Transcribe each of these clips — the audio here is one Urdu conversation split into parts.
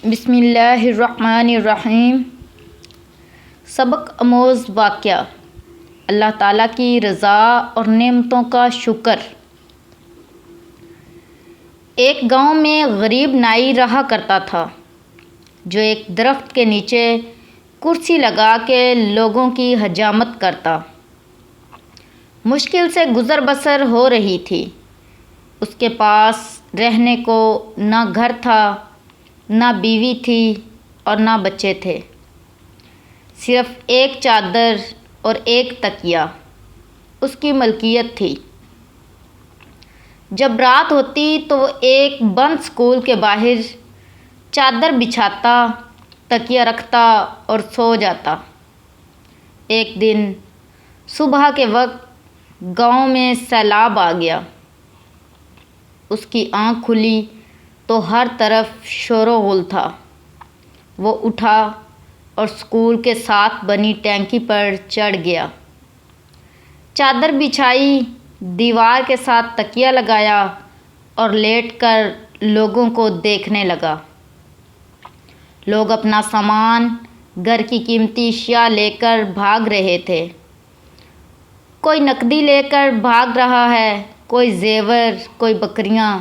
بسم اللہ الرحمن الرحیم۔ سبق آموز واقعہ، اللہ تعالیٰ کی رضا اور نعمتوں کا شکر۔ ایک گاؤں میں غریب نائی رہا کرتا تھا جو ایک درخت کے نیچے کرسی لگا کے لوگوں کی حجامت کرتا۔ مشکل سے گزر بسر ہو رہی تھی۔ اس کے پاس رہنے کو نہ گھر تھا، نہ بیوی تھی اور نہ بچے تھے، صرف ایک چادر اور ایک تکیہ اس کی ملکیت تھی۔ جب رات ہوتی تو وہ ایک بند سکول کے باہر چادر بچھاتا، تکیہ رکھتا اور سو جاتا۔ ایک دن صبح کے وقت گاؤں میں سیلاب آ گیا۔ اس کی آنکھ کھلی تو ہر طرف شور و غل تھا۔ وہ اٹھا اور سکول کے ساتھ بنی ٹینکی پر چڑھ گیا، چادر بچھائی، دیوار کے ساتھ تکیہ لگایا اور لیٹ کر لوگوں کو دیکھنے لگا۔ لوگ اپنا سامان، گھر کی قیمتی اشیاء لے کر بھاگ رہے تھے۔ کوئی نقدی لے کر بھاگ رہا ہے، کوئی زیور، کوئی بکریاں،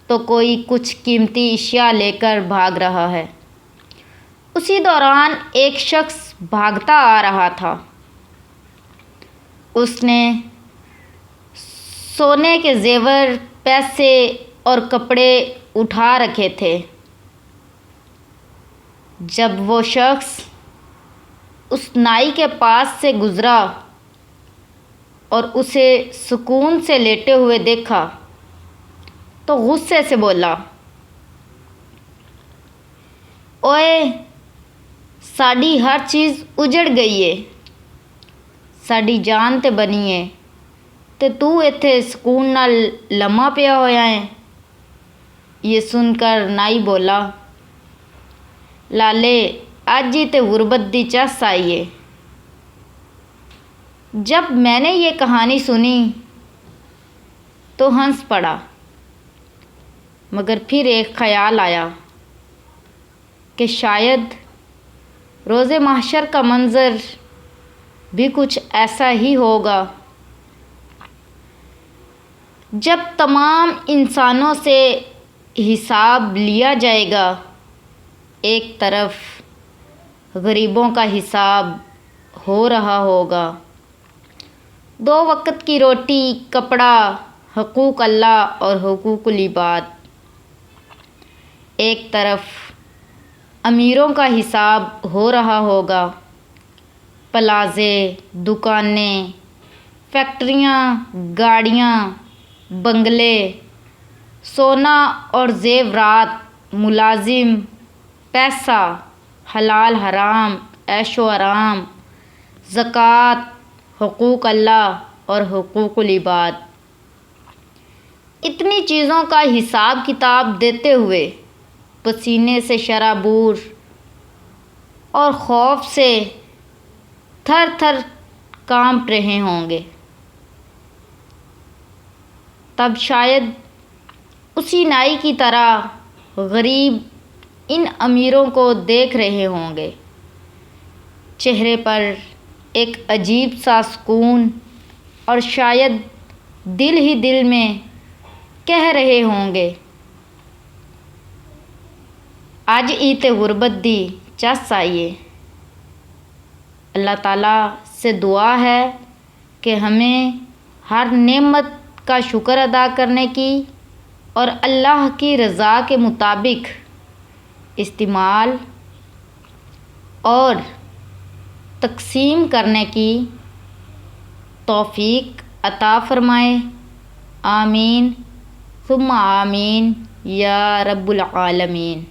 تو کوئی کچھ قیمتی اشیاء لے کر بھاگ رہا ہے۔ اسی دوران ایک شخص بھاگتا آ رہا تھا۔ اس نے سونے کے زیور، پیسے اور کپڑے اٹھا رکھے تھے۔ جب وہ شخص اس نائی کے پاس سے گزرا اور اسے سکون سے لیٹے ہوئے دیکھا تو غصے سے بولا، اوئے، ساڈی ہر چیز اجڑ گئی ہے، ساڈی جان تے بنی ہے تے تو ایتھے سکون نال لما پیا ہویا ہے۔ یہ سن کر نائی بولا، لالے، اج ہی تے غربت دی چس آئی ہے۔ جب میں نے یہ کہانی سنی تو ہنس پڑا، مگر پھر ایک خیال آیا کہ شاید روز محشر کا منظر بھی کچھ ایسا ہی ہوگا، جب تمام انسانوں سے حساب لیا جائے گا۔ ایک طرف غریبوں کا حساب ہو رہا ہوگا، 2 وقت کی روٹی، کپڑا، حقوق اللہ اور حقوق العباد۔ ایک طرف امیروں کا حساب ہو رہا ہوگا، پلازے، دکانیں، فیکٹریاں، گاڑیاں، بنگلے، سونا اور زیورات، ملازم، پیسہ، حلال حرام، عیش و آرام، زکوٰۃ، حقوق اللہ اور حقوق العباد۔ اتنی چیزوں کا حساب کتاب دیتے ہوئے پسینے سے شرابور اور خوف سے تھر تھر کانپ رہے ہوں گے، تب شاید اسی نائی کی طرح غریب ان امیروں کو دیکھ رہے ہوں گے، چہرے پر ایک عجیب سا سکون، اور شاید دل ہی دل میں کہہ رہے ہوں گے، اج ای تے غربت دی چس آئی ہے۔ اللہ تعالیٰ سے دعا ہے کہ ہمیں ہر نعمت کا شکر ادا کرنے کی اور اللہ کی رضا کے مطابق استعمال اور تقسیم کرنے کی توفیق عطا فرمائے۔ آمین ثم آمین یا رب العالمین۔